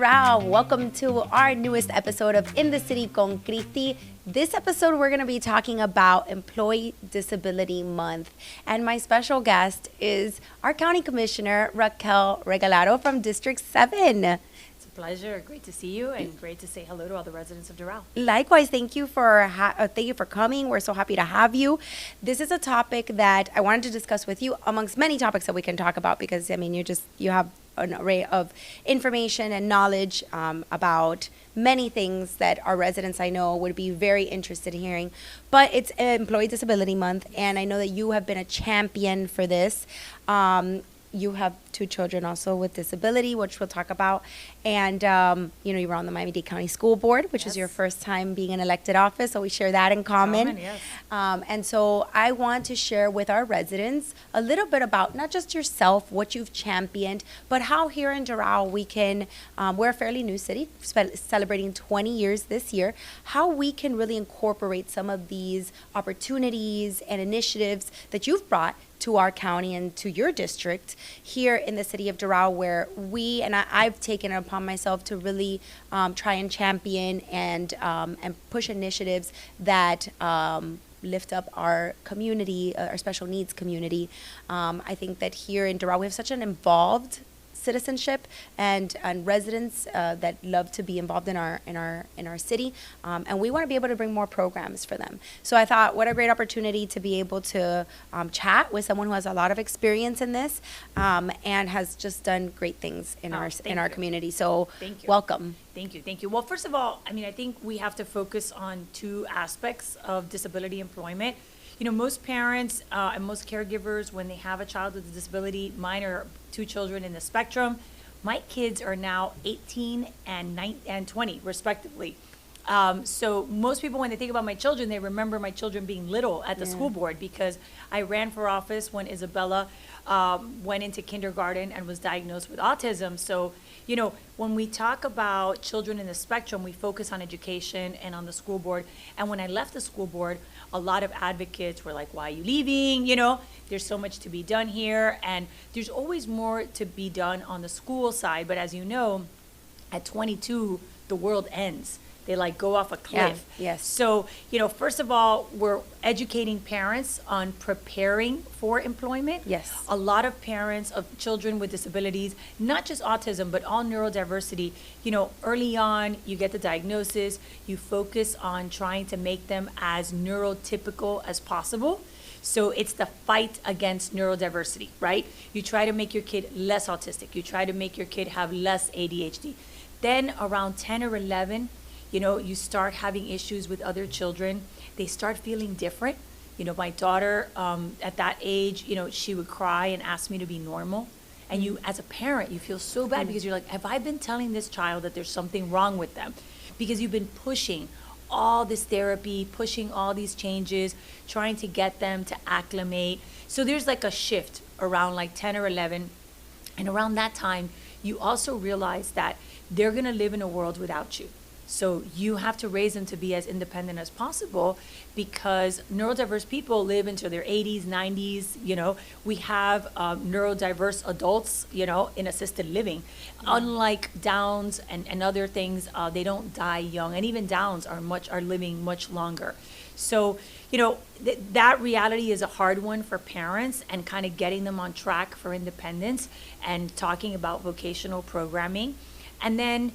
Doral. Welcome to our newest episode of In the City con Cristi. This episode, we're going to be talking about Employee Disability Month. And my special guest is our County Commissioner, Raquel Regalado from District 7. It's a pleasure. Great to see you and great to say hello to all the residents of Doral. Likewise, thank you for coming. We're so happy to have you. This is a topic that I wanted to discuss with you amongst many topics that we can talk about because, I mean, you have an array of information and knowledge about many things that our residents, I know, would be very interested in hearing. But it's Employee Disability Month, and I know that you have been a champion for this. You have 2 children also with disability, which we'll talk about. And, you were on the Miami-Dade County School Board, which is your first time being in elected office. So we share that in common. Yes. And so I want to share with our residents a little bit about not just yourself, what you've championed, but how here in Doral we can, we're a fairly new city, celebrating 20 years this year, how we can really incorporate some of these opportunities and initiatives that you've brought to our county and to your district here in the city of Doral, where I've taken it upon myself to really try and champion and push initiatives that lift up our community, our special needs community. I think that here in Doral we have such an involved citizenship and residents that love to be involved in our city, and we want to be able to bring more programs for them. So I thought, what a great opportunity to be able to chat with someone who has a lot of experience in this and has just done great things in our community. So thank you. Welcome. Thank you. Well, first of all, I think we have to focus on 2 aspects of disability employment. Most parents and most caregivers, when they have a child with a disability, mine are 2 children in the spectrum. My kids are now 18 and 20, respectively. So most people, when they think about my children, they remember my children being little at the school board because I ran for office when Isabella went into kindergarten and was diagnosed with autism. So, when we talk about children in the spectrum, we focus on education and on the school board. And when I left the school board, a lot of advocates were like, why are you leaving? There's so much to be done here. And there's always more to be done on the school side. But as you know, at 22, the world ends. They go off a cliff. Yeah, yes. So, first of all, we're educating parents on preparing for employment. Yes. A lot of parents of children with disabilities, not just autism, but all neurodiversity, early on, you get the diagnosis, you focus on trying to make them as neurotypical as possible. So it's the fight against neurodiversity, right? You try to make your kid less autistic. You try to make your kid have less ADHD. Then around 10 or 11, you start having issues with other children. They start feeling different. My daughter, at that age, she would cry and ask me to be normal. And you, as a parent, you feel so bad because you're like, have I been telling this child that there's something wrong with them? Because you've been pushing all this therapy, pushing all these changes, trying to get them to acclimate. So there's a shift around 10 or 11. And around that time, you also realize that they're going to live in a world without you. So you have to raise them to be as independent as possible because neurodiverse people live into their 80s, 90s. We have neurodiverse adults, in assisted living. Unlike Downs and other things, they don't die young. And even Downs are living much longer. So, that reality is a hard one for parents and kind of getting them on track for independence and talking about vocational programming. And then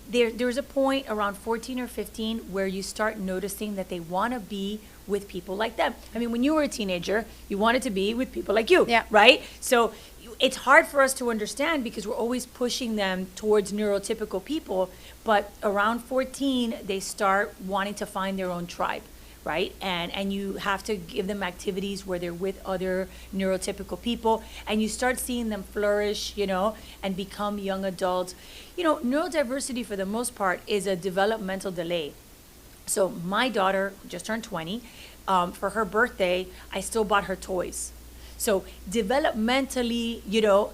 there's a point around 14 or 15 where you start noticing that they want to be with people like them. When you were a teenager, you wanted to be with people like you, right? So it's hard for us to understand because we're always pushing them towards neurotypical people. But around 14, they start wanting to find their own tribe, right? And you have to give them activities where they're with other neurotypical people, and you start seeing them flourish, and become young adults. Neurodiversity for the most part is a developmental delay. So my daughter just turned 20. For her birthday, I still bought her toys. So developmentally,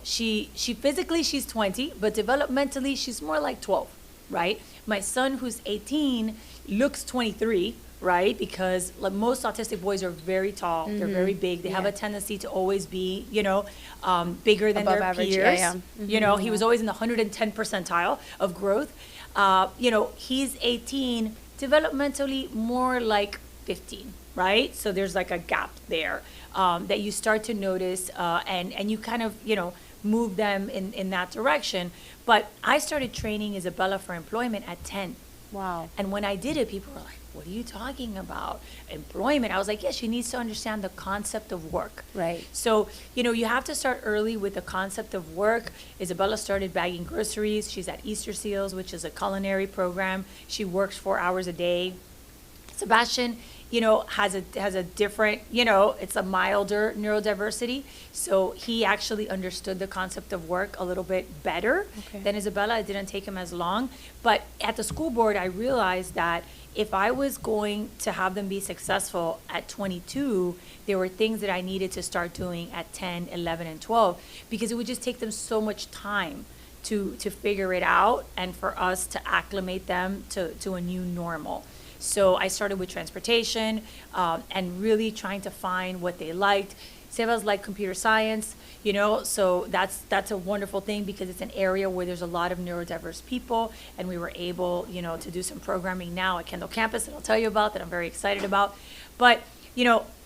she physically she's 20, but developmentally she's more like 12, right? My son, who's 18, looks 23, right? Because like most autistic boys are very tall, they're very big, they have a tendency to always be, bigger than Above their average, peers. yeah. He was always in the 110 percentile of growth. He's 18, developmentally more like 15, right? So there's like a gap there that you start to notice, and you kind of, move them in that direction. But I started training Isabella for employment at 10. Wow. And when I did it, people were like, what are you talking about? Employment? I was like, yes, she needs to understand the concept of work. Right. So, you have to start early with the concept of work. Isabella started bagging groceries. She's at Easter Seals, which is a culinary program. She works 4 hours a day. Sebastian, has a different, it's a milder neurodiversity. So he actually understood the concept of work a little bit better than Isabella. It didn't take him as long. But at the school board, I realized that if I was going to have them be successful at 22, there were things that I needed to start doing at 10, 11, and 12, because it would just take them so much time to figure it out and for us to acclimate them to a new normal. So I started with transportation and really trying to find what they liked. Sebas liked computer science, so that's a wonderful thing because it's an area where there's a lot of neurodiverse people, and we were able, to do some programming now at Kendall campus that I'll tell you about that I'm very excited about. But,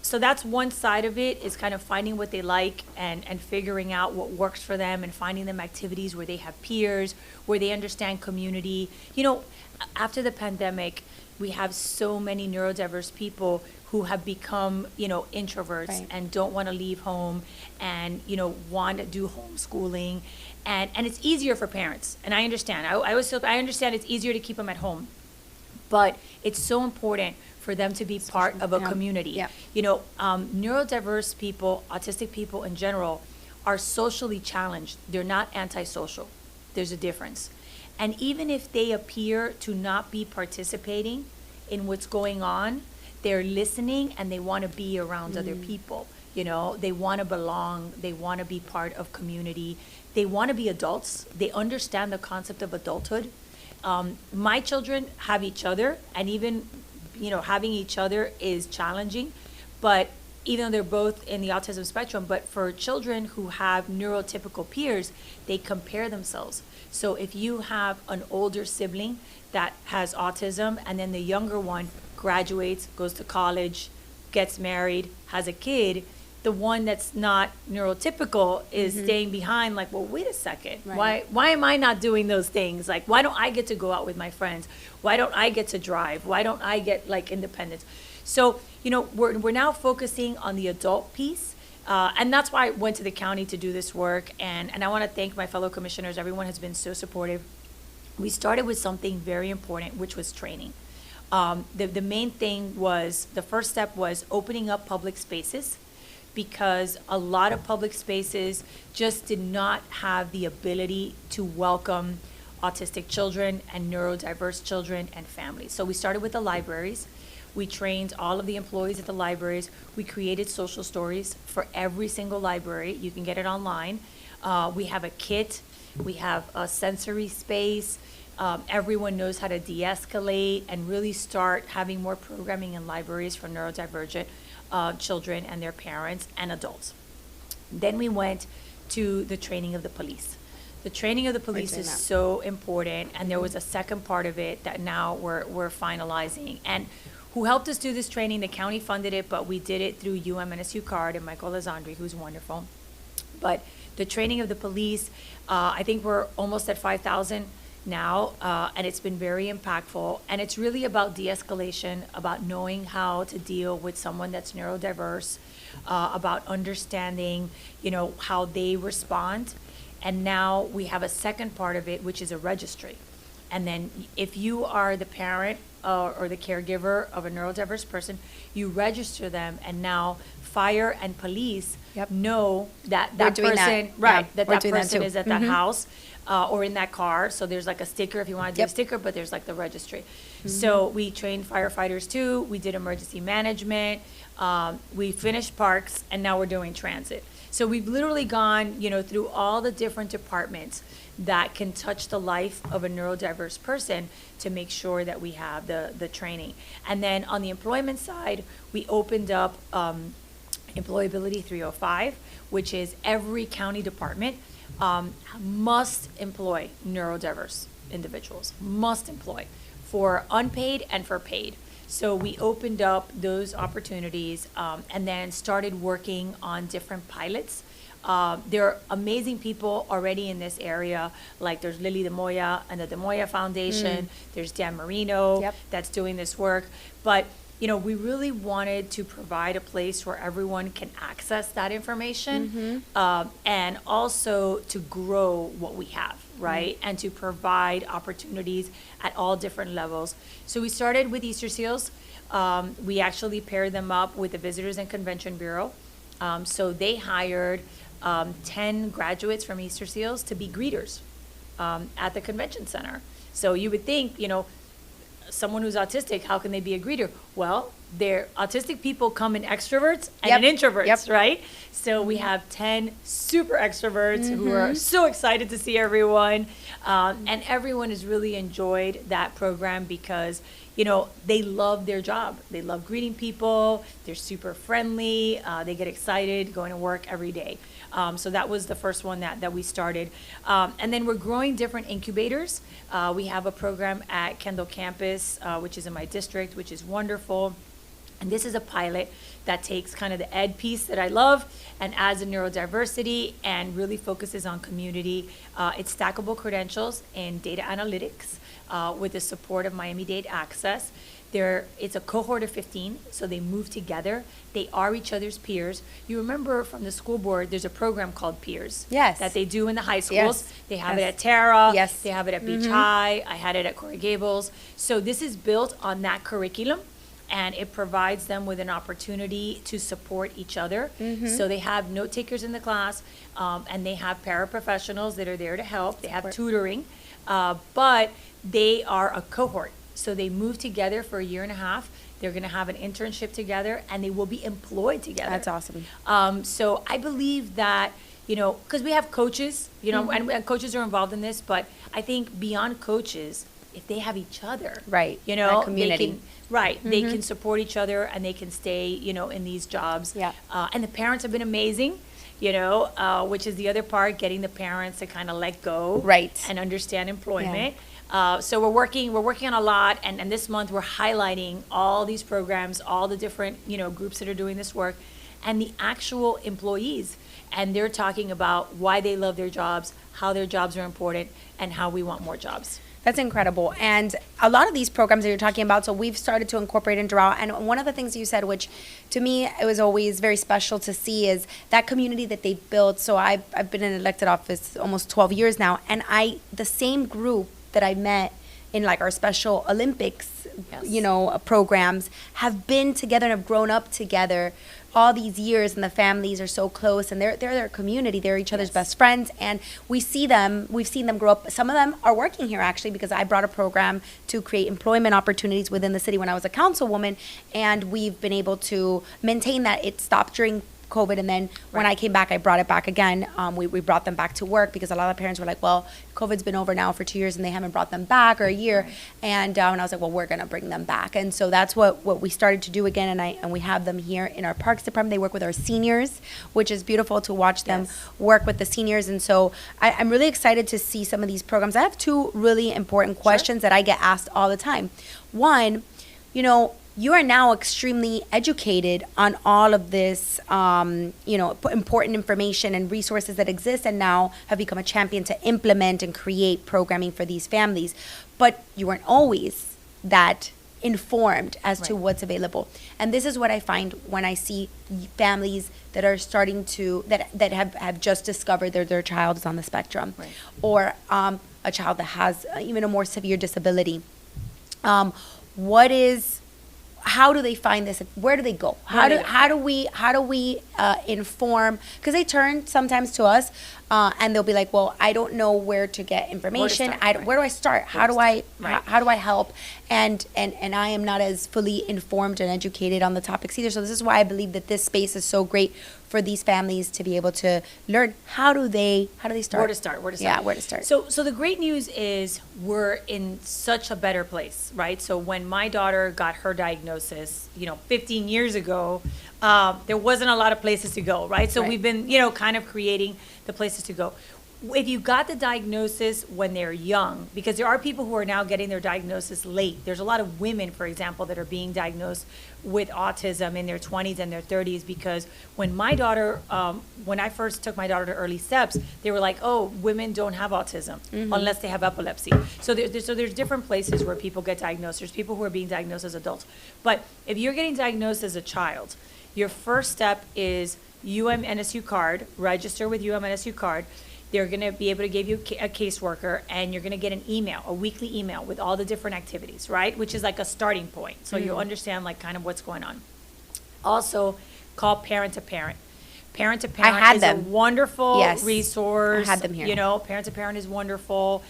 so that's one side of it, is kind of finding what they like and figuring out what works for them and finding them activities where they have peers, where they understand community. After the pandemic, we have so many neurodiverse people who have become, introverts and don't want to leave home and, want to do homeschooling. And it's easier for parents. And I understand. I understand it's easier to keep them at home. But it's so important for them to be part of a community. Yeah. Neurodiverse people, autistic people in general, are socially challenged. They're not antisocial. There's a difference. And even if they appear to not be participating in what's going on, they're listening and they want to be around other people. They want to belong. They want to be part of community. They want to be adults. They understand the concept of adulthood. My children have each other, and even, having each other is challenging. But even though they're both in the autism spectrum, but for children who have neurotypical peers, they compare themselves. So if you have an older sibling that has autism, and then the younger one graduates, goes to college, gets married, has a kid, the one that's not neurotypical is staying behind, like, well, wait a second. Right. Why am I not doing those things? Like, why don't I get to go out with my friends? Why don't I get to drive? Why don't I get, like, independence? So, we're now focusing on the adult piece. And that's why I went to the county to do this work. And I want to thank my fellow commissioners. Everyone has been so supportive. We started with something very important, which was training. The main thing was, the first step was opening up public spaces, because a lot of public spaces just did not have the ability to welcome autistic children and neurodiverse children and families. So we started with the libraries. We trained all of the employees at the libraries. We created social stories for every single library. You can get it online. We have a kit. We have a sensory space. Everyone knows how to de-escalate and really start having more programming in libraries for neurodivergent children and their parents and adults. Then we went to the training of the police. The training of the police is so important, and there was a second part of it that now we're finalizing. And who helped us do this training? The county funded it, but we did it through UMNSU CARD and Michael Lazandri, who's wonderful. But the training of the police, I think we're almost at 5,000 now, and it's been very impactful. And it's really about de-escalation, about knowing how to deal with someone that's neurodiverse, about understanding, how they respond. And now we have a second part of it, which is a registry. And then if you are the parent or the caregiver of a neurodiverse person, you register them, and now fire and police know that that person, that person is at that house or in that car. So there's like a sticker if you want to do a sticker, but there's like the registry. So we trained firefighters too. We did emergency management. We finished parks, and now we're doing transit. So we've literally gone, through all the different departments that can touch the life of a neurodiverse person to make sure that we have the training. And then on the employment side, we opened up Employability 305, which is every county department must employ neurodiverse individuals, must employ for unpaid and for paid. So we opened up those opportunities and then started working on different pilots. There are amazing people already in this area, like there's Lily DeMoya and the DeMoya Foundation. There's Dan Marino that's doing this work. But we really wanted to provide a place where everyone can access that information and also to grow what we have, right? And to provide opportunities at all different levels. So we started with Easter Seals. We actually paired them up with the Visitors and Convention Bureau. So they hired 10 graduates from Easter Seals to be greeters at the convention center. So you would think, someone who's autistic, how can they be a greeter? Well, they're autistic people come in extroverts and in introverts, right? So we have 10 super extroverts who are so excited to see everyone. And everyone has really enjoyed that program because, they love their job. They love greeting people. They're super friendly. They get excited going to work every day. So that was the first one that we started. And then we're growing different incubators. We have a program at Kendall Campus, which is in my district, which is wonderful. And this is a pilot that takes kind of the ed piece that I love and adds a neurodiversity and really focuses on community. It's stackable credentials in data analytics with the support of Miami-Dade Access. It's a cohort of 15, so they move together. They are each other's peers. You remember from the school board, there's a program called Peers. Yes. That they do in the high schools. Yes. They have it at Tara. Yes. They have it at Beach High. I had it at Coral Gables. So this is built on that curriculum, and it provides them with an opportunity to support each other. So they have note takers in the class, and they have paraprofessionals that are there to help. They have tutoring, but they are a cohort. So they move together for a year and a half. They're going to have an internship together, and they will be employed together. That's awesome. So I believe that, because we have coaches, and coaches are involved in this, but I think beyond coaches, if they have each other, right? That community. They can support each other, and they can stay, in these jobs. Yeah. And the parents have been amazing. Which is the other part, getting the parents to kind of let go, right, and understand employment. So we're working on a lot, and this month we're highlighting all these programs, all the different groups that are doing this work, and the actual employees, and they're talking about why they love their jobs, how their jobs are important, and how we want more jobs. That's incredible. And a lot of these programs that you're talking about, so we've started to incorporate in Doral. And one of the things you said, which to me, it was always very special to see, is that community that they built. So I've been in elected office almost 12 years now. And the same group that I met in like our Special Olympics, programs have been together and have grown up together all these years, and the families are so close, and they're their community. They're each other's best friends, and we've seen them grow up. Some of them are working here actually, because I brought a program to create employment opportunities within the city when I was a councilwoman, and we've been able to maintain that. It stopped during COVID, and then when I came back, I brought it back again. We brought them back to work because a lot of parents were like, well, COVID's been over now for 2 years and they haven't brought them back, or a year. And I was like, well, we're going to bring them back. And so that's what we started to do again. And we have them here in our parks department. They work with our seniors, which is beautiful to watch them work with the seniors. And so I'm really excited to see some of these programs. I have two really important questions that I get asked all the time. One, you are now extremely educated on all of this, important information and resources that exist, and now have become a champion to implement and create programming for these families. But you weren't always that informed as to what's available. And this is what I find when I see families that are starting to, that have just discovered their child is on the spectrum, or a child that has even a more severe disability. how do they find this? Where do they go? How do we inform? Because they turn sometimes to us, and they'll be like, "Well, I don't know where to get information. Where do I start? How do I help?" And I am not as fully informed and educated on the topics either. So this is why I believe that this space is so great for these families to be able to learn how do they start? Where to start? Yeah, where to start. So the great news is we're in such a better place, right? So when my daughter got her diagnosis, 15 years ago, there wasn't a lot of places to go, right? So we've been, kind of creating the places to go. If you got the diagnosis when they're young, because there are people who are now getting their diagnosis late. There's a lot of women, for example, that are being diagnosed with autism in their 20s and their 30s, because when my daughter, when I first took my daughter to early steps, they were like, oh, women don't have autism unless they have epilepsy. So there's different places where people get diagnosed. There's people who are being diagnosed as adults. But if you're getting diagnosed as a child, your first step is UMNSU card, register with UMNSU card. They're going to be able to give you a caseworker, and you're going to get an email, a weekly email with all the different activities, right? Which is like a starting point. So you'll understand like kind of what's going on. Also, call Parent to Parent. Parent to Parent is a wonderful resource. I had them here. Parent to Parent is wonderful.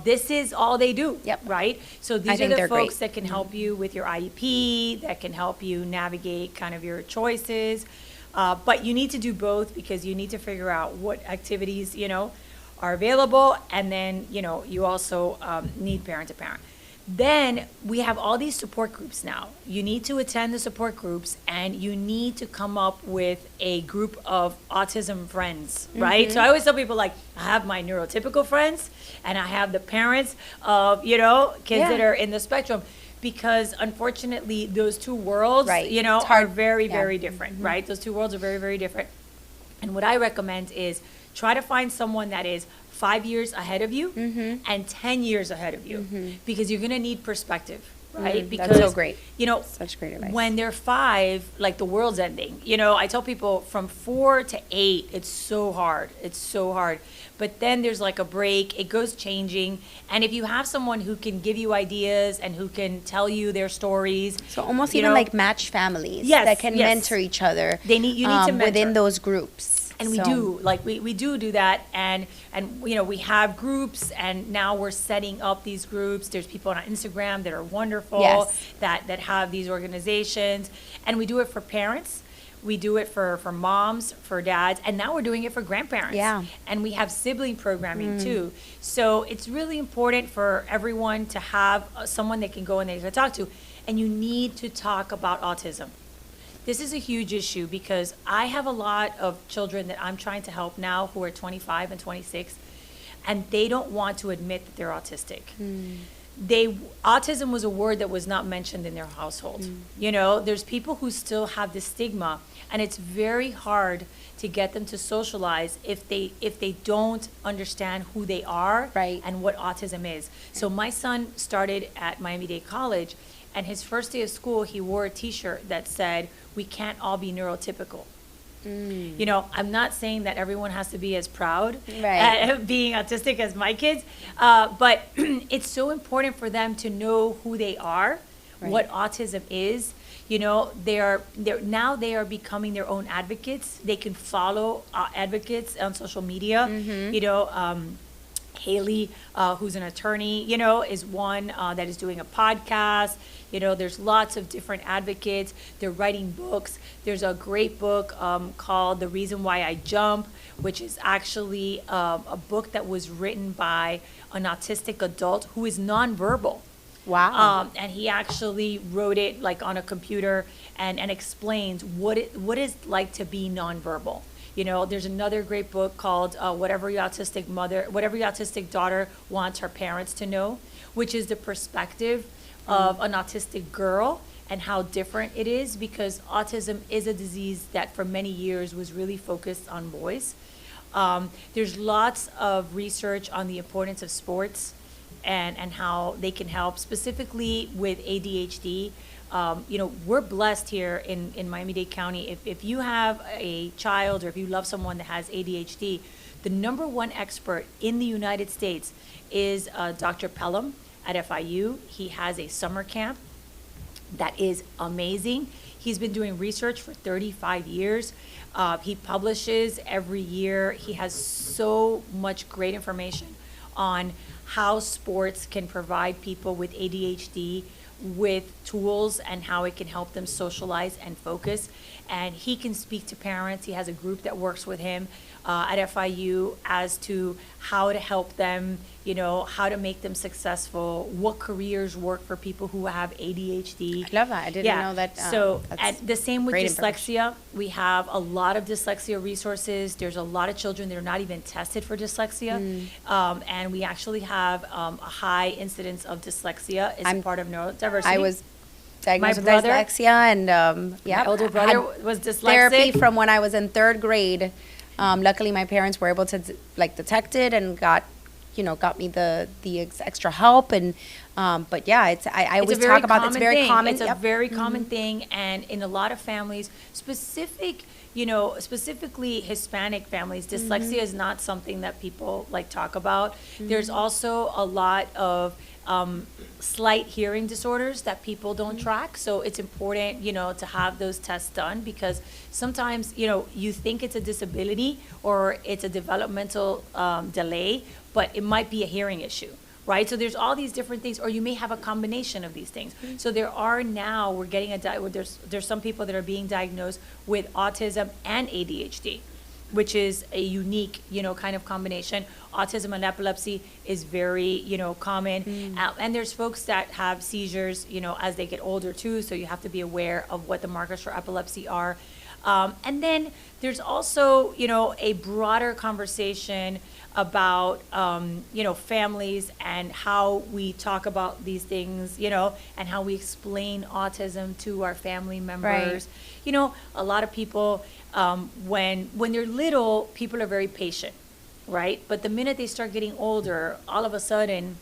This is all they do, right? So these are the folks that can help you with your IEP, that can help you navigate kind of your choices. But you need to do both, because you need to figure out what activities, are available. And then, you also need Parent to Parent. Then we have all these support groups now. You need to attend the support groups, and you need to come up with a group of autism friends, right? So I always tell people, like, I have my neurotypical friends, and I have the parents of, kids that are in the spectrum. Because unfortunately, those two worlds, are very, very different, right? Those two worlds are very, very different. And what I recommend is try to find someone that is 5 years ahead of you and 10 years ahead of you, because you're going to need perspective, right? Because, that's so great. Such great advice. When they're 5, like, the world's ending. I tell people from 4 to 8, it's so hard. It's so hard. But then there's like a break, it goes changing. And if you have someone who can give you ideas and who can tell you their stories. So almost even like match families that can mentor each other. You need to mentor within those groups. And we do, like, we do that. And we have groups, and now we're setting up these groups. There's people on Instagram that are wonderful, that have these organizations. And we do it for parents. We do it for moms, for dads, and now we're doing it for grandparents. Yeah. And we have sibling programming too. So it's really important for everyone to have someone they can go and they can talk to. And you need to talk about autism. This is a huge issue, because I have a lot of children that I'm trying to help now who are 25 and 26, and they don't want to admit that they're autistic. Autism was a word that was not mentioned in their household. There's people who still have this stigma, and it's very hard to get them to socialize if they don't understand who they are and what autism is. So my son started at Miami-Dade College, and his first day of school, he wore a T-shirt that said, "We can't all be neurotypical." I'm not saying that everyone has to be as proud at being autistic as my kids, but it's so important for them to know who they are, what autism is. They are becoming their own advocates. They can follow advocates on social media. Haley, who's an attorney, is one that is doing a podcast. There's lots of different advocates. They're writing books. There's a great book called The Reason Why I Jump, which is actually a book that was written by an autistic adult who is nonverbal. Wow. And he actually wrote it like on a computer and explains what it's like to be nonverbal. There's another great book called Whatever Your Autistic Daughter Wants Her Parents to Know, which is the perspective of an autistic girl and how different it is, because autism is a disease that for many years was really focused on boys. There's lots of research on the importance of sports and how they can help, specifically with ADHD. We're blessed here in Miami-Dade County. If you have a child, or if you love someone that has ADHD, the number one expert in the United States is Dr. Pelham at FIU. He has a summer camp that is amazing. He's been doing research for 35 years. He publishes every year. He has so much great information on how sports can provide people with ADHD with tools and how it can help them socialize and focus. And he can speak to parents. He has a group that works with him at FIU as to how to help them, how to make them successful, what careers work for people who have ADHD. I love that. I didn't know that. So, and the same with great dyslexia. We have a lot of dyslexia resources. There's a lot of children that are not even tested for dyslexia. And we actually have a high incidence of dyslexia as part of neurodiversity. I was diagnosed with brother- dyslexia, and My older brother was dyslexic. therapy from when I was in 3rd grade. Luckily, my parents were able to detect it and got me the extra help. And but yeah, I always talk about it's very common. It's a very common thing, and in a lot of families, specifically Hispanic families, dyslexia is not something that people talk about. There's also a lot of slight hearing disorders that people don't track. So it's important, to have those tests done, because sometimes, you think it's a disability or it's a developmental delay, but it might be a hearing issue, right? So there's all these different things, or you may have a combination of these things. So there are now, we're getting there's some people that are being diagnosed with autism and ADHD, which is a unique, kind of combination. Autism and epilepsy is very, common. And there's folks that have seizures, as they get older too, so you have to be aware of what the markers for epilepsy are. And then there's also, a broader conversation about, families and how we talk about these things, and how we explain autism to our family members. Right. A lot of people, when they're little, people are very patient, right? But the minute they start getting older, all of a sudden,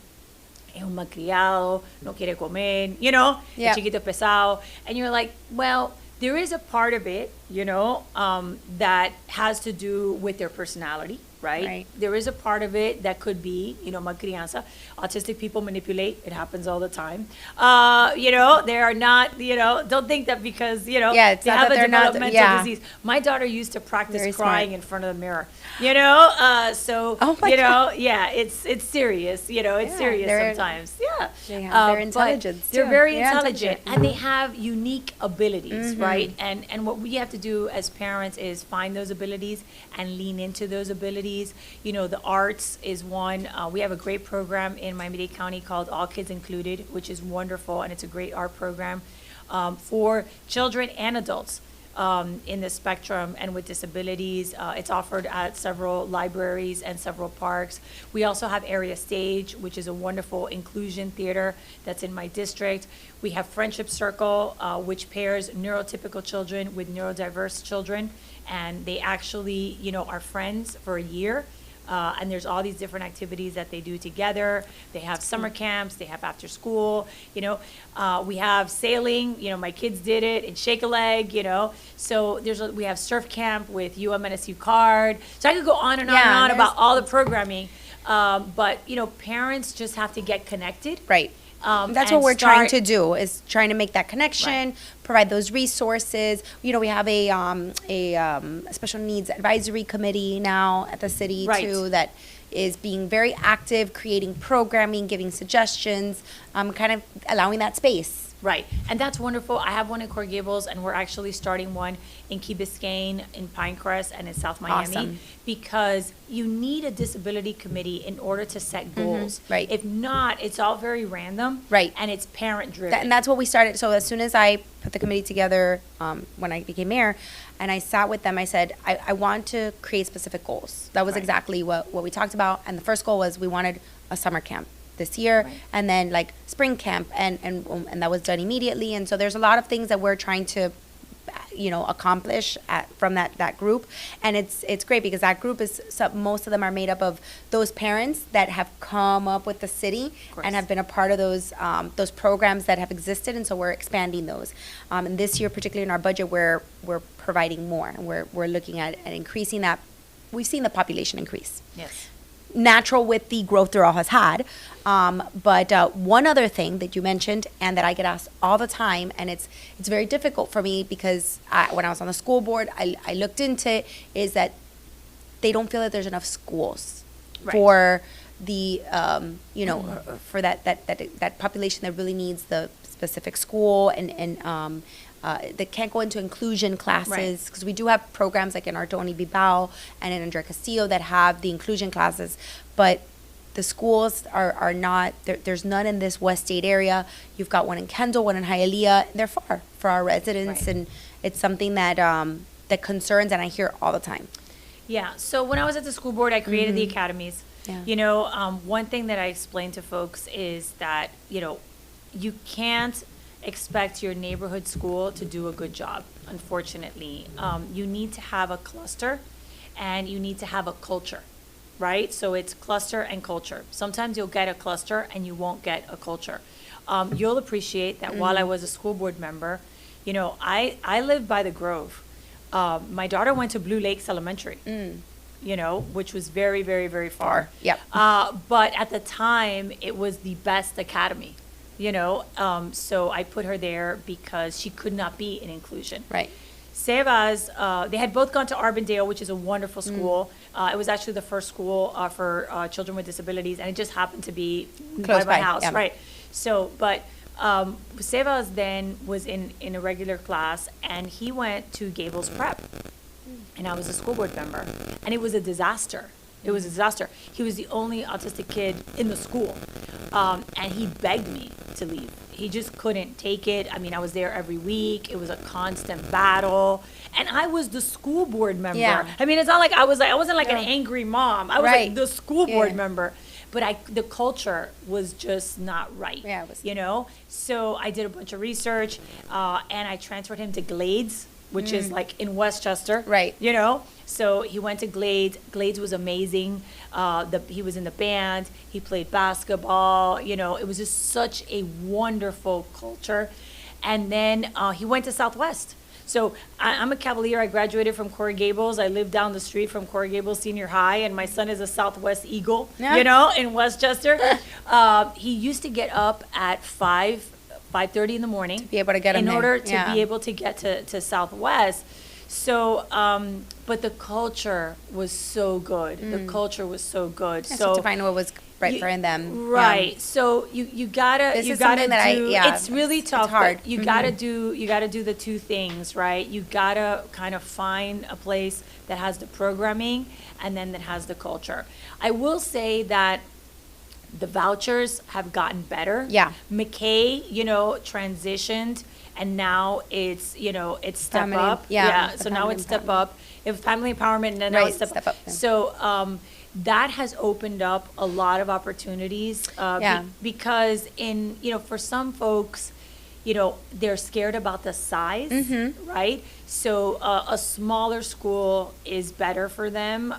es un malcriado, no quiere comer, Yeah. chiquito pesado. And you're like, well, there is a part of it, that has to do with their personality, right? There is a part of it that could be, malcrianza. Autistic people manipulate. It happens all the time. They are not, don't think that because, they have a developmental disease. My daughter used to practice Very crying smart. in front of the mirror, so, Oh my God. it's serious, it's serious they're- sometimes. Yeah. They have their But intelligence, they're too. very Yeah, intelligent, intelligent. and they have unique abilities, right? And what we have to do as parents is find those abilities and lean into those abilities. The arts is one. We have a great program in Miami-Dade County called All Kids Included, which is wonderful, and it's a great art program for children and adults in the spectrum and with disabilities. It's offered at several libraries and several parks. We also have Area Stage, which is a wonderful inclusion theater that's in my district. We have Friendship Circle, which pairs neurotypical children with neurodiverse children, and they actually, are friends for a year. And there's all these different activities that they do together. They have summer camps, they have after school, we have sailing, my kids did it in Shake a Leg, so we have surf camp with UMNSU card. So I could go on and on and on about all the programming. But, parents just have to get connected. Right. That's what we're trying to do, is trying to make that connection, provide those resources. We have a special needs advisory committee now at the city too, that is being very active, creating programming, giving suggestions, kind of allowing that space. Right, and that's wonderful. I have one in Coral Gables, and we're actually starting one in Key Biscayne, in Pinecrest, and in South Miami. Awesome. Because you need a disability committee in order to set goals. Right. If not, it's all very random. Right. And it's parent-driven. And that's what we started. So as soon as I put the committee together, when I became mayor, and I sat with them, I said, I want to create specific goals. That was exactly what we talked about. And the first goal was we wanted a summer camp this year, and then spring camp, and that was done immediately. And so there's a lot of things that we're trying to accomplish from that group. And it's great because that group most of them are made up of those parents that have come up with the city and have been a part of those programs that have existed. And so we're expanding those. And this year, particularly in our budget, we're providing more, and we're looking at increasing that. We've seen the population increase. Yes. natural with the growth Doral has had. But one other thing that you mentioned and that I get asked all the time, and it's very difficult for me because when I was on the school board, I looked into it, is that they don't feel that there's enough schools for the for that population that really needs the specific school and that can't go into inclusion classes, because we do have programs like in our Tony Bilbao and in Andrea Castillo that have the inclusion classes, but the schools are not there's none in this West State area. You've got one in Kendall, one in Hialeah, and they're far for our residents, and it's something that that concerns, and I hear all the time. Yeah, so when I was at the school board, I created the academies. Yeah. You know, one thing that I explain to folks is that, you know, you can't expect your neighborhood school to do a good job, unfortunately. You need to have a cluster, and you need to have a culture, right? So it's cluster and culture. Sometimes you'll get a cluster and you won't get a culture. You'll appreciate that while I was a school board member, you know, I lived by the Grove. My daughter went to Blue Lakes Elementary. You know, which was very, very, very far. Yep. But at the time, it was the best academy, you know. So I put her there because she could not be in inclusion. Right. Sebas, they had both gone to Arbondale, which is a wonderful school. It was actually the first school for children with disabilities, and it just happened to be Close by my by, house, yeah. right? So, but Sebas then was in a regular class, and he went to Gables Prep. And I was a school board member, and it was a disaster. It was a disaster. He was the only autistic kid in the school, and he begged me to leave. He just couldn't take it. I mean, I was there every week. It was a constant battle, and I was the school board member. Yeah. I mean, it's not like I wasn't like an angry mom. I was like the school board member. But the culture was just not right. Yeah, it was. You know? So I did a bunch of research, and I transferred him to Glades, which is like in Westchester. Right. You know? So he went to Glades. Glades was amazing. He was in the band. He played basketball. You know, it was just such a wonderful culture. And then he went to Southwest. So I'm a Cavalier. I graduated from Coral Gables. I live down the street from Coral Gables Senior High, and my son is a Southwest Eagle, you know, in Westchester. He used to get up at 5:30 in the morning. Be able to get him in there. order to Yeah. be able to get to Southwest. So, but the culture was so good. The culture was so good. Yeah, so to find what was right for them. Right. Yeah. So you gotta This you is gotta something that do. It's really it's tough. hard. But you gotta do the two things, right? You gotta kind of find a place that has the programming and then that has the culture. I will say that the vouchers have gotten better. Yeah. McKay, you know, transitioned, and now it's, you know, it's Step Family, Up. yeah, the So now family it's Step empowerment. Up. It was Family Empowerment, and then now Right, it's Step Step Up. Up, yeah. So that has opened up a lot of opportunities. Yeah. Because for some folks, you know, they're scared about the size, right? So a smaller school is better for them,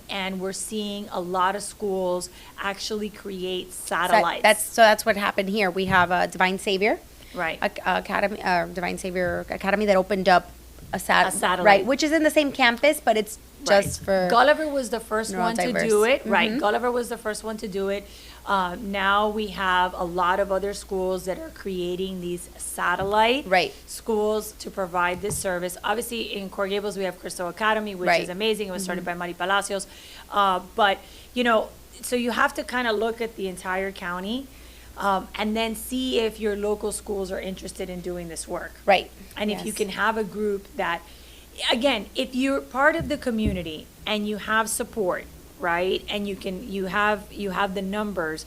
and we're seeing a lot of schools actually create satellites. That's what happened here. We have a Divine Savior right. Academy, Divine Savior Academy that opened up a satellite, satellite. which is in the same campus, but it's just for Gulliver was the first one to neurodiverse. do it, right? Gulliver was the first one to do it. Now we have a lot of other schools that are creating these satellite Right. schools to provide this service. Obviously, in Coral Gables, we have Cristo Academy, which Right. is amazing. It was started by Mari Palacios. But, you know, so you have to kind of look at the entire county and then see if your local schools are interested in doing this work. Right. And if you Yes. can have a group that, again, if you're part of the community and you have support, right, and you have the numbers,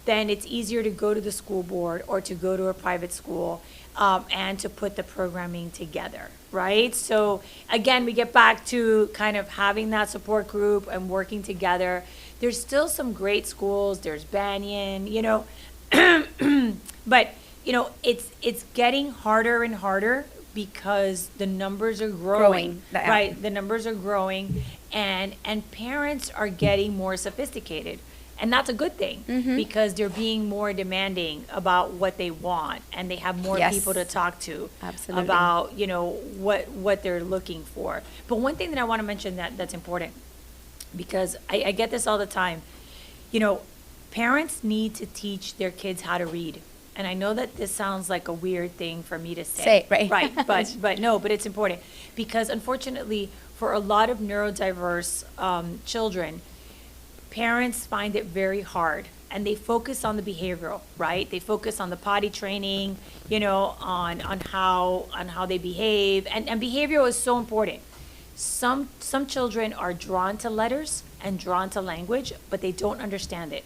then it's easier to go to the school board or to go to a private school and to put the programming together, right? So again, we get back to kind of having that support group and working together. There's still some great schools. There's Banyan, you know, but you know, it's getting harder and harder because the numbers are growing. Right? The numbers are growing, and parents are getting more sophisticated, and that's a good thing because they're being more demanding about what they want, and they have more Yes. people to talk to Absolutely. about, you know, what they're looking for. But one thing that I want to mention that's important, because I get this all the time. you know, parents need to teach their kids how to read. And I know that this sounds like a weird thing for me to say. Say it, right. Right, but it's important. Because unfortunately, for a lot of neurodiverse children, parents find it very hard, and they focus on the behavioral, right? They focus on the potty training, you know, on how they behave, and behavioral is so important. Some children are drawn to letters and drawn to language, but they don't understand it.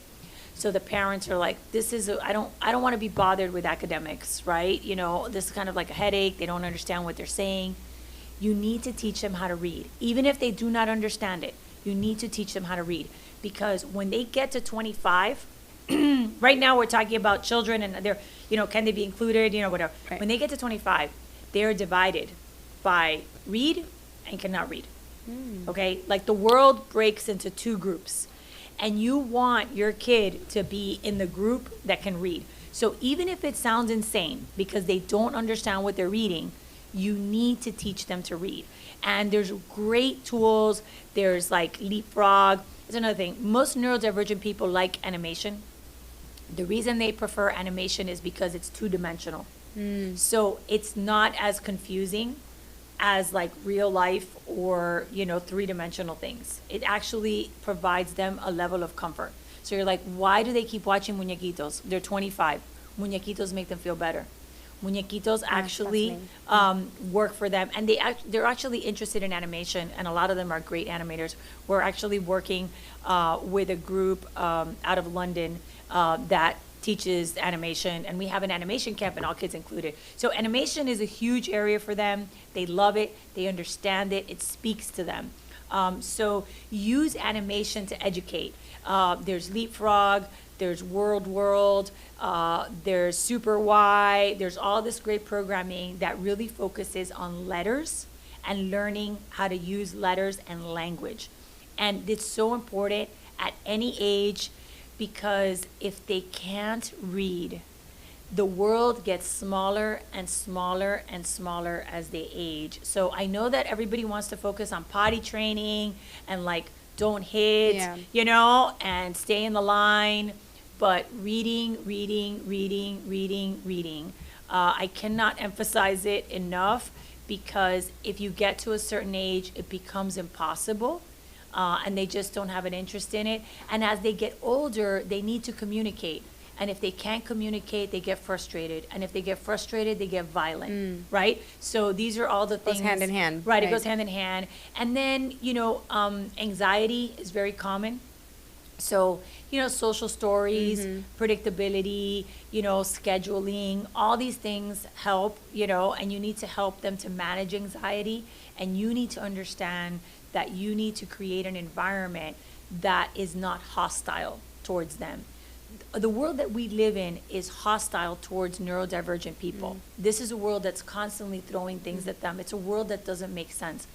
So the parents are like, I don't want to be bothered with academics, right? You know, this is kind of like a headache. They don't understand what they're saying. You need to teach them how to read. Even if they do not understand it, you need to teach them how to read. Because when they get to 25, right now we're talking about children and they're, you know, can they be included, you know, whatever. Right. When they get to 25, they're divided by read and cannot read. Okay? Like the world breaks into two groups. And you want your kid to be in the group that can read. So even if it sounds insane because they don't understand what they're reading, you need to teach them to read. And there's great tools. There's like Leapfrog. That's another thing. Most neurodivergent people like animation. The reason they prefer animation is because it's two-dimensional. So it's not as confusing as like real life or, you know, three-dimensional things. It actually provides them a level of comfort. So you're like, why do they keep watching muñequitos? They're 25. Muñequitos make them feel better. Muñequitos actually work for them, and they're actually interested in animation, and a lot of them are great animators. We're actually working with a group out of London that teaches animation, and we have an animation camp, and all kids included. So animation is a huge area for them. They love it. They understand it. It speaks to them. So use animation to educate. There's Leapfrog. There's World, there's Super Y, there's all this great programming that really focuses on letters and learning how to use letters and language. And it's so important at any age, because if they can't read, the world gets smaller and smaller and smaller as they age. So I know that everybody wants to focus on potty training and like don't hit, you know, and stay in the line. But reading. I cannot emphasize it enough, because if you get to a certain age, it becomes impossible, and they just don't have an interest in it. And as they get older, they need to communicate. And if they can't communicate, they get frustrated. And if they get frustrated, they get violent, right? So these are all the things. Goes hand in hand. Right, it goes hand in hand. And then, you know, anxiety is very common. So, you know, social stories, predictability, you know, scheduling, all these things help, you know, and you need to help them to manage anxiety. And you need to understand that you need to create an environment that is not hostile towards them. The world that we live in is hostile towards neurodivergent people. This is a world that's constantly throwing things at them. It's a world that doesn't make sense.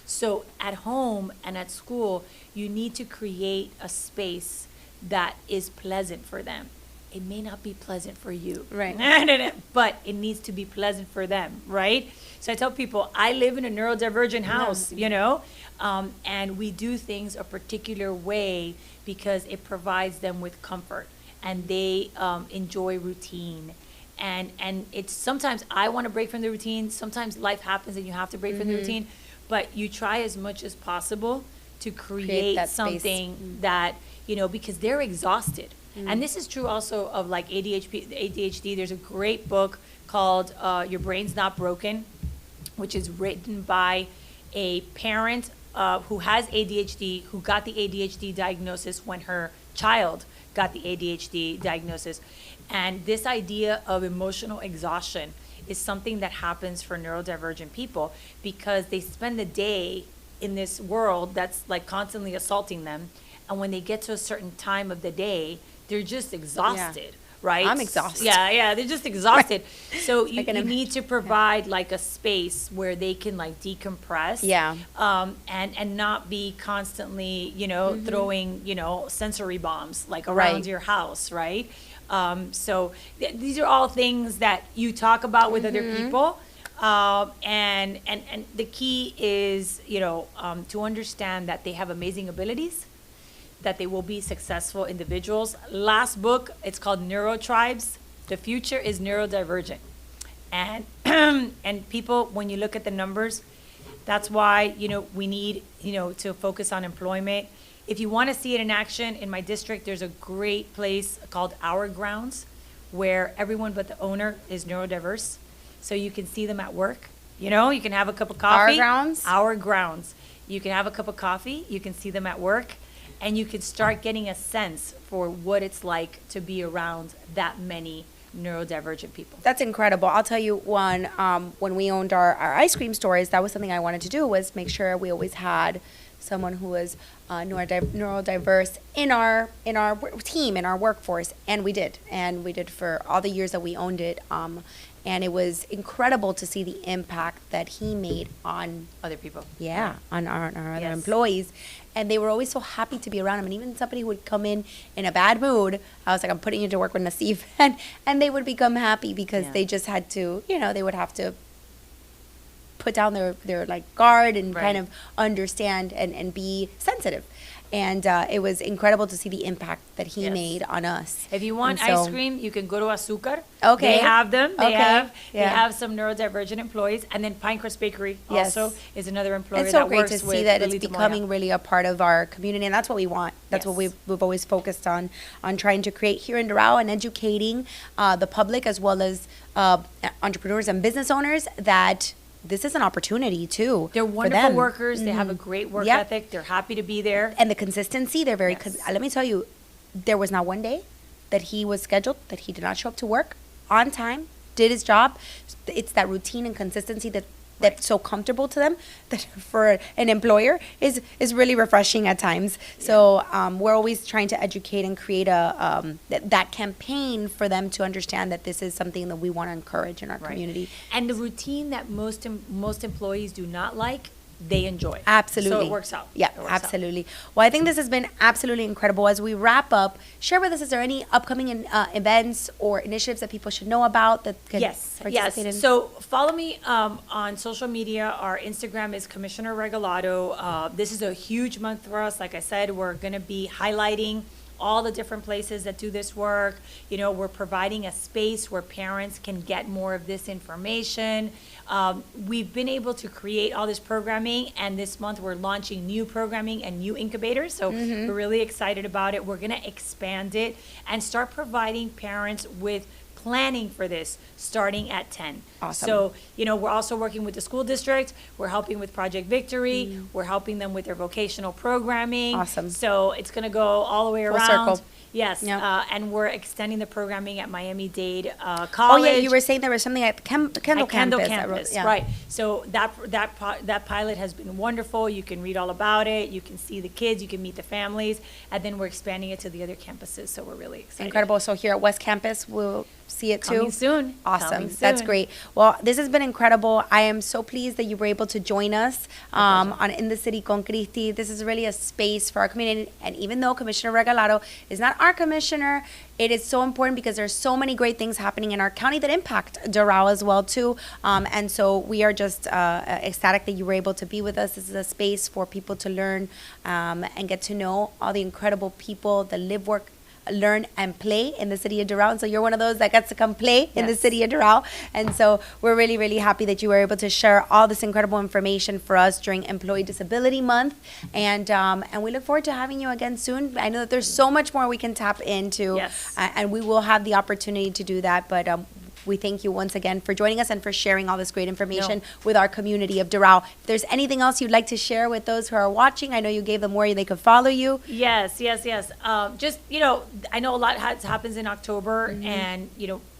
So at home and at school, you need to create a space that is pleasant for them. It may not be pleasant for you. Right. But it needs to be pleasant for them, right? So I tell people, I live in a neurodivergent house, you know, and we do things a particular way because it provides them with comfort, and they enjoy routine. And it's sometimes I want to break from the routine. Sometimes life happens and you have to break from the routine. But you try as much as possible to create that something that, you know, because they're exhausted. And this is true also of like ADHD. There's a great book called Your Brain's Not Broken, which is written by a parent who has ADHD, who got the ADHD diagnosis when her child got the ADHD diagnosis. And this idea of emotional exhaustion is something that happens for neurodivergent people, because they spend the day in this world that's like constantly assaulting them. And when they get to a certain time of the day, they're just exhausted, right? I'm exhausted. Yeah, they're just exhausted. So you can need to provide like a space where they can like decompress. And not be constantly, you know, throwing, you know, sensory bombs like around your house, right? So these are all things that you talk about with other people. And the key is, you know, to understand that they have amazing abilities. that they will be successful individuals. Last book, it's called Neurotribes. The future is neurodivergent. And and people, when you look at the numbers, that's why, we need, to focus on employment. If you want to see it in action, in my district, there's a great place called Our Grounds, where everyone but the owner is neurodiverse. So you can see them at work. You can have a cup of coffee. Our Grounds? Our Grounds. You can have a cup of coffee. You can see them at work. And you can start getting a sense for what it's like to be around that many neurodivergent people. That's incredible. I'll tell you one, when we owned our ice cream stores, that was something I wanted to do, was make sure we always had someone who was neurodiverse in our team, in our workforce. And we did for all the years that we owned it. And it was incredible to see the impact that he made on Other people. on our other Yes. employees. And they were always so happy to be around him. And even somebody who would come in a bad mood, I was like, I'm putting you to work with Nassif. And they would become happy because Yeah. they just had to, they would have to put down their like guard and kind Right. of understand and be sensitive. And it was incredible to see the impact that he Yes. made on us. If you want And so- ice cream, you can go to Azúcar. Okay. They have them. They Okay. they Yeah. have some neurodivergent employees. And then Pinecrest Bakery Yes. also is another employer It's so that great works to with see that Lily it's de Moya. becoming really a part of our community, and that's what we want. That's what Yes. we've always focused on trying to create here in Doral, and educating the public as well as entrepreneurs and business owners that this is an opportunity too. They're for wonderful them. workers. They have a great work Yep. ethic. They're happy to be there. And the consistency, they're very. Yes. Let me tell you, there was not one day that he was scheduled that he did not show up to work on time, did his job. It's that routine and consistency that's so comfortable to them that for an employer is really refreshing at times. So we're always trying to educate and create that campaign for them to understand that this is something that we want to encourage in our Right. community. And the routine that most employees do not like, they enjoy. Absolutely. So it works out. Yeah, It works out. absolutely. Well, I think this has been absolutely incredible. As we wrap up, share with us, is there any upcoming events or initiatives that people should know about that can participate in? So follow me on social media. Our Instagram is Commissioner Regalado. This is a huge month for us. Like I said, we're going to be highlighting all the different places that do this work. We're providing a space where parents can get more of this information. We've been able to create all this programming, and this month we're launching new programming and new incubators. So we're really excited about it. We're going to expand it and start providing parents with planning for this starting at 10. Awesome. So, we're also working with the school district. We're helping with Project Victory. We're helping them with their vocational programming. Awesome. So it's going to go all the way Full around. circle. Yes. Yep. And we're extending the programming at Miami-Dade Oh College. yeah, you were saying there was something at Kendall At Kendall campus. campus, Yeah. right. So that pilot has been wonderful. You can read all about it. You can see the kids. You can meet the families. And then we're expanding it to the other campuses. So we're really excited. Incredible. So here at West Campus, we'll see it too. Coming soon. Awesome. Coming That's soon. great. Well, this has been incredible. I am so pleased that you were able to join us on In the City con Cristi. This is really a space for our community. And even though Commissioner Regalado is not our commissioner, it is so important because there's so many great things happening in our county that impact Doral as well too. And so we are just ecstatic that you were able to be with us. This is a space for people to learn and get to know all the incredible people that live, work, learn and play in the city of Doral. And so you're one of those that gets to come play in the Yes. city of Doral. And so we're really, really happy that you were able to share all this incredible information for us during Employee Disability Month. And we look forward to having you again soon. I know that there's so much more we can tap into. Yes. And we will have the opportunity to do that. But we thank you once again for joining us and for sharing all this great information with our community of Doral. If there's anything else you'd like to share with those who are watching, I know you gave them where they could follow you. Yes. Just, I know a lot happens in October, and,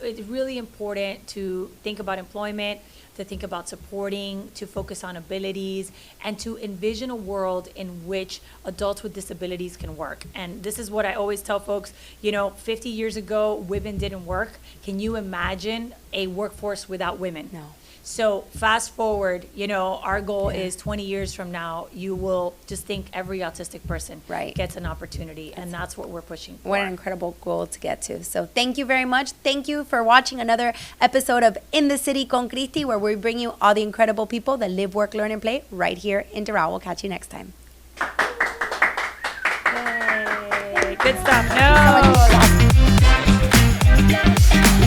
it's really important to think about employment, to think about supporting, to focus on abilities, and to envision a world in which adults with disabilities can work. And this is what I always tell folks, 50 years ago, women didn't work. Can you imagine a workforce without women? No. So fast forward, our goal is 20 years from now, you will just think every autistic person Right. gets an opportunity, and that's what we're pushing for. What an incredible goal to get to. So thank you very much. Thank you for watching another episode of In the City con Cristi, where we bring you all the incredible people that live, work, learn, and play right here in Doral. We'll catch you next time. Yay. Good stuff. Thank you so much. No.